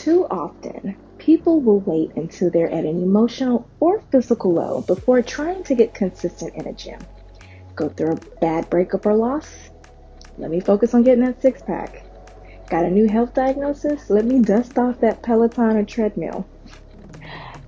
Too often, people will wait until they're at an emotional or physical low before trying to get consistent in a gym. Go through a bad breakup or loss? Let me focus on getting that six-pack. Got a new health diagnosis? Let me dust off that Peloton or treadmill.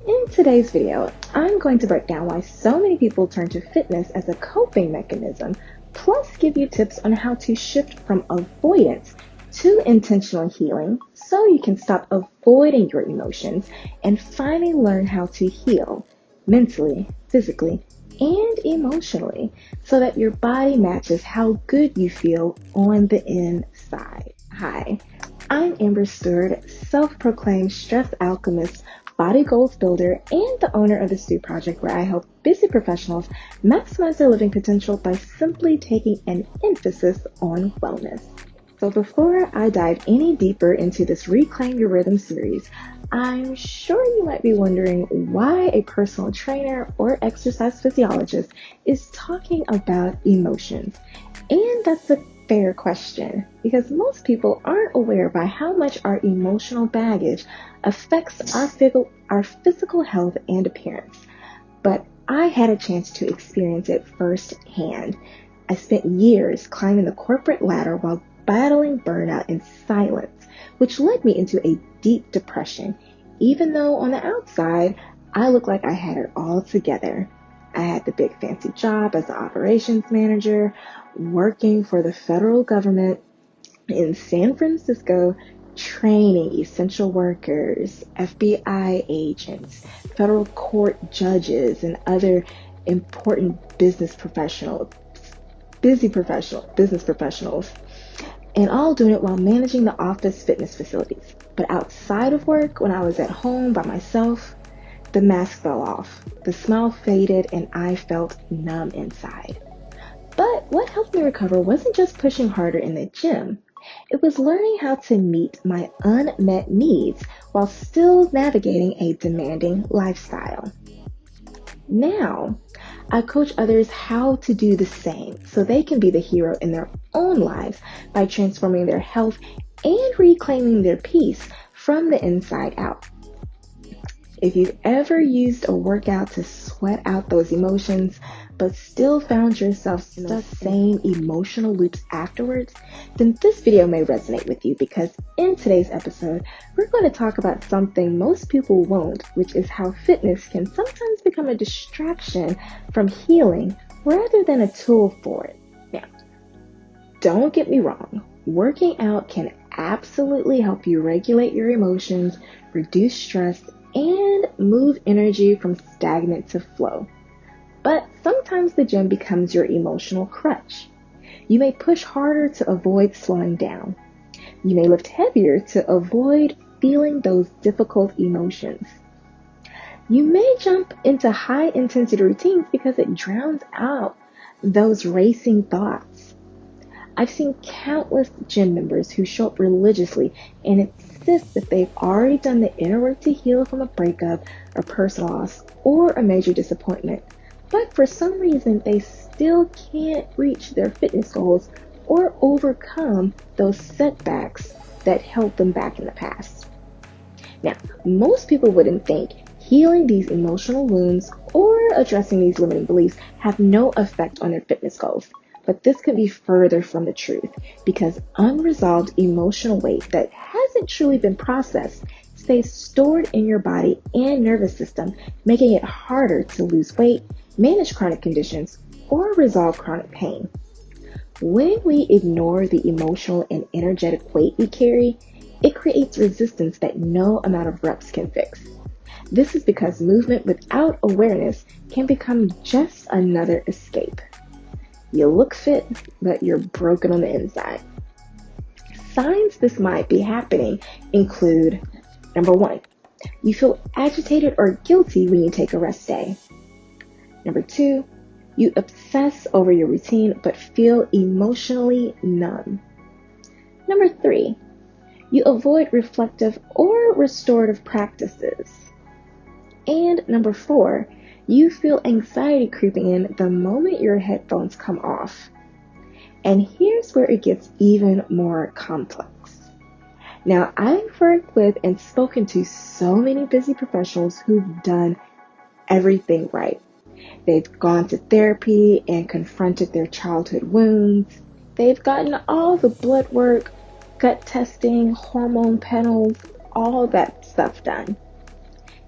In today's video, I'm going to break down why so many people turn to fitness as a coping mechanism, plus give you tips on how to shift from avoidance to intentional healing so you can stop avoiding your emotions and finally learn how to heal mentally, physically, and emotionally so that your body matches how good you feel on the inside. Hi, I'm Amber Stewart, self-proclaimed stress alchemist, body goals builder, and the owner of the Stew Project, where I help busy professionals maximize their living potential by simply taking an emphasis on wellness. So before I dive any deeper into this Reclaim Your Rhythm series, I'm sure you might be wondering why a personal trainer or exercise physiologist is talking about emotions. And that's a fair question, because most people aren't aware by how much our emotional baggage affects our physical health and appearance. But I had a chance to experience it firsthand. I spent years climbing the corporate ladder while battling burnout in silence, which led me into a deep depression, even though on the outside, I looked like I had it all together. I had the big fancy job as an operations manager, working for the federal government in San Francisco, training essential workers, FBI agents, federal court judges, and other important business professionals, and all doing it while managing the office fitness facilities. But outside of work, when I was at home by myself, the mask fell off, the smile faded, and I felt numb inside. But what helped me recover wasn't just pushing harder in the gym. It was learning how to meet my unmet needs while still navigating a demanding lifestyle. Now, I coach others how to do the same so they can be the hero in their own lives by transforming their health and reclaiming their peace from the inside out. If you've ever used a workout to sweat out those emotions, but still found yourself stuck in the same emotional loops afterwards, then this video may resonate with you, because in today's episode, we're going to talk about something most people won't, which is how fitness can sometimes become a distraction from healing rather than a tool for it. Now, don't get me wrong, working out can absolutely help you regulate your emotions, reduce stress, and move energy from stagnant to flow. But sometimes the gym becomes your emotional crutch. You may push harder to avoid slowing down. You may lift heavier to avoid feeling those difficult emotions. You may jump into high-intensity routines because it drowns out those racing thoughts. I've seen countless gym members who show up religiously and insist that they've already done the inner work to heal from a breakup, a personal loss, or a major disappointment. But for some reason, they still can't reach their fitness goals or overcome those setbacks that held them back in the past. Now, most people wouldn't think healing these emotional wounds or addressing these limiting beliefs have no effect on their fitness goals. But this could be further from the truth, because unresolved emotional weight that hasn't truly been processed stays stored in your body and nervous system, making it harder to lose weight, manage chronic conditions, or resolve chronic pain. When we ignore the emotional and energetic weight we carry, it creates resistance that no amount of reps can fix. This is because movement without awareness can become just another escape. You look fit, but you're broken on the inside. Signs this might be happening include, number 1, you feel agitated or guilty when you take a rest day. Number 2, you obsess over your routine but feel emotionally numb. Number 3, you avoid reflective or restorative practices. And number 4, you feel anxiety creeping in the moment your headphones come off. And here's where it gets even more complex. Now, I've worked with and spoken to so many busy professionals who've done everything right. They've gone to therapy and confronted their childhood wounds. They've gotten all the blood work, gut testing, hormone panels, all that stuff done.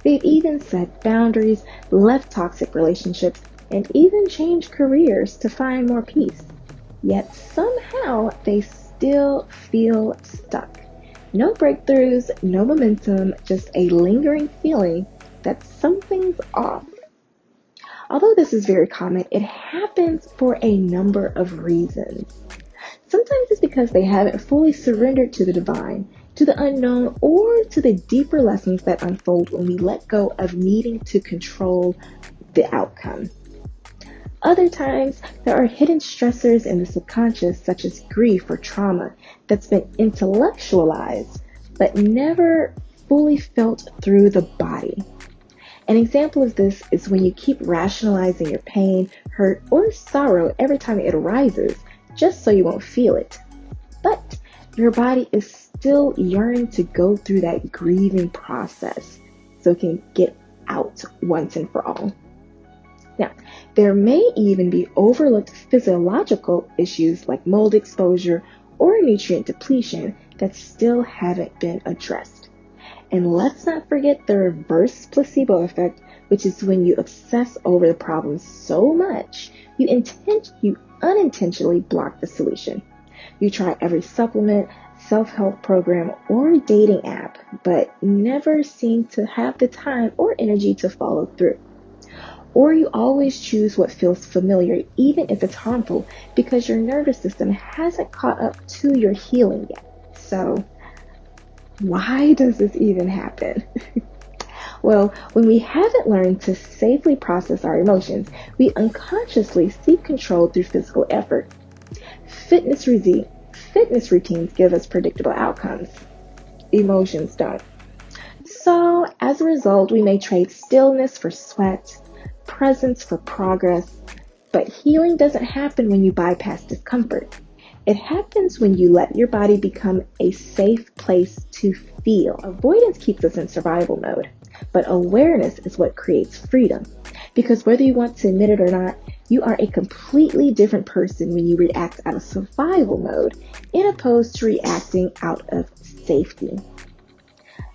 They've even set boundaries, left toxic relationships, and even changed careers to find more peace. Yet somehow they still feel stuck. No breakthroughs, no momentum, just a lingering feeling that something's off. Although this is very common, it happens for a number of reasons. Sometimes it's because they haven't fully surrendered to the divine, to the unknown, or to the deeper lessons that unfold when we let go of needing to control the outcome. Other times, there are hidden stressors in the subconscious, such as grief or trauma, that's been intellectualized, but never fully felt through the body. An example of this is when you keep rationalizing your pain, hurt, or sorrow every time it arises, just so you won't feel it. But your body is still yearning to go through that grieving process so it can get out once and for all. Now, there may even be overlooked physiological issues like mold exposure or nutrient depletion that still haven't been addressed. And let's not forget the reverse placebo effect, which is when you obsess over the problem so much, you unintentionally block the solution. You try every supplement, self-help program, or dating app, but never seem to have the time or energy to follow through. Or you always choose what feels familiar, even if it's harmful, because your nervous system hasn't caught up to your healing yet. So, why does this even happen? Well, when we haven't learned to safely process our emotions, we unconsciously seek control through physical effort. Fitness routines give us predictable outcomes. Emotions don't. So, as a result, we may trade stillness for sweat, presence for progress, but healing doesn't happen when you bypass discomfort. It happens when you let your body become a safe place to feel. Avoidance keeps us in survival mode, but awareness is what creates freedom. Because whether you want to admit it or not, you are a completely different person when you react out of survival mode, in opposed to reacting out of safety.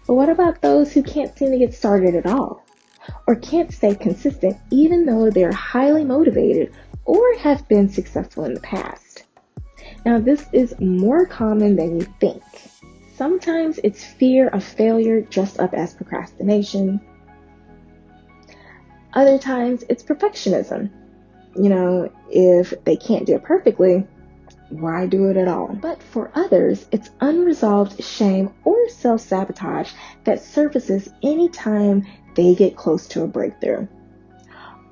But what about those who can't seem to get started at all? Or can't stay consistent even though they're highly motivated or have been successful in the past? Now, this is more common than you think. Sometimes it's fear of failure dressed up as procrastination. Other times it's perfectionism. If they can't do it perfectly, why do it at all? But for others, it's unresolved shame or self-sabotage that surfaces anytime they get close to a breakthrough.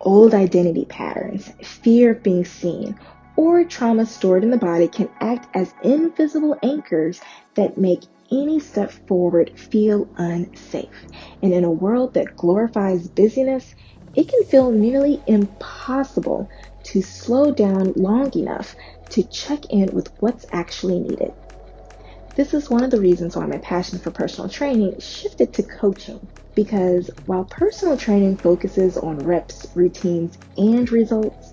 Old identity patterns, fear of being seen, or trauma stored in the body can act as invisible anchors that make any step forward feel unsafe. And in a world that glorifies busyness, it can feel nearly impossible to slow down long enough to check in with what's actually needed. This is one of the reasons why my passion for personal training shifted to coaching. Because while personal training focuses on reps, routines, and results,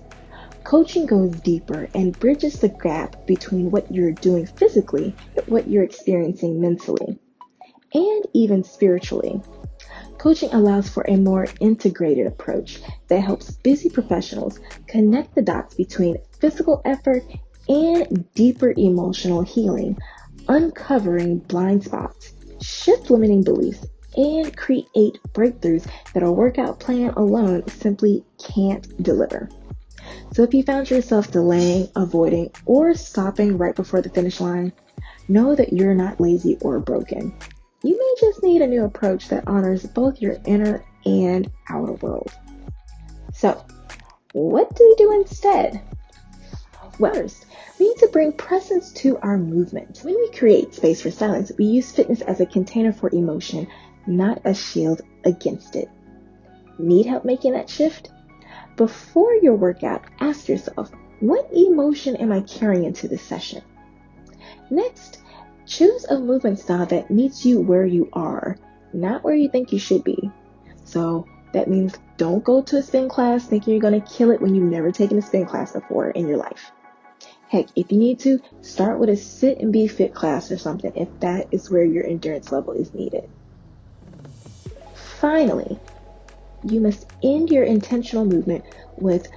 coaching goes deeper and bridges the gap between what you're doing physically and what you're experiencing mentally, and even spiritually. Coaching allows for a more integrated approach that helps busy professionals connect the dots between physical effort and deeper emotional healing, uncovering blind spots, shift limiting beliefs, and create breakthroughs that a workout plan alone simply can't deliver. So if you found yourself delaying, avoiding, or stopping right before the finish line, know that you're not lazy or broken. You may just need a new approach that honors both your inner and outer world. So, what do we do instead? Well, first, we need to bring presence to our movement. When we create space for silence, we use fitness as a container for emotion, not a shield against it. Need help making that shift? Before your workout, ask yourself, what emotion am I carrying into this session? Next, Choose a movement style that meets you where you are, not where you think you should be. So that means don't go to a spin class thinking you're going to kill it when you've never taken a spin class before in your life. Heck, if you need to, start with a sit and be fit class or something if that is where your endurance level is needed. Finally, you must end your intentional movement with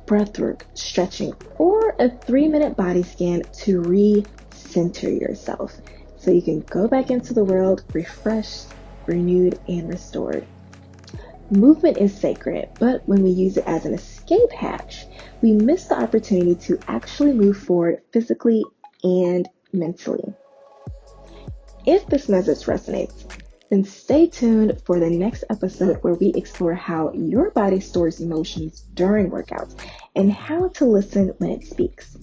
breathwork, stretching, or a 3-minute body scan to recenter yourself so you can go back into the world refreshed, renewed, and restored. Movement is sacred, but when we use it as an escape hatch, we miss the opportunity to actually move forward physically and mentally. If this message resonates, then stay tuned for the next episode where we explore how your body stores emotions during workouts and how to listen when it speaks.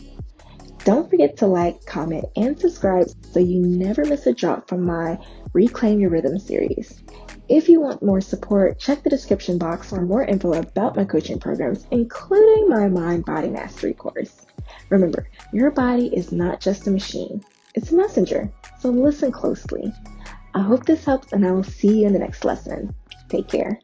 Don't forget to like, comment, and subscribe so you never miss a drop from my Reclaim Your Rhythm series. If you want more support, check the description box for more info about my coaching programs, including my Mind Body Mastery course. Remember, your body is not just a machine, it's a messenger, so listen closely. I hope this helps, and I will see you in the next lesson. Take care.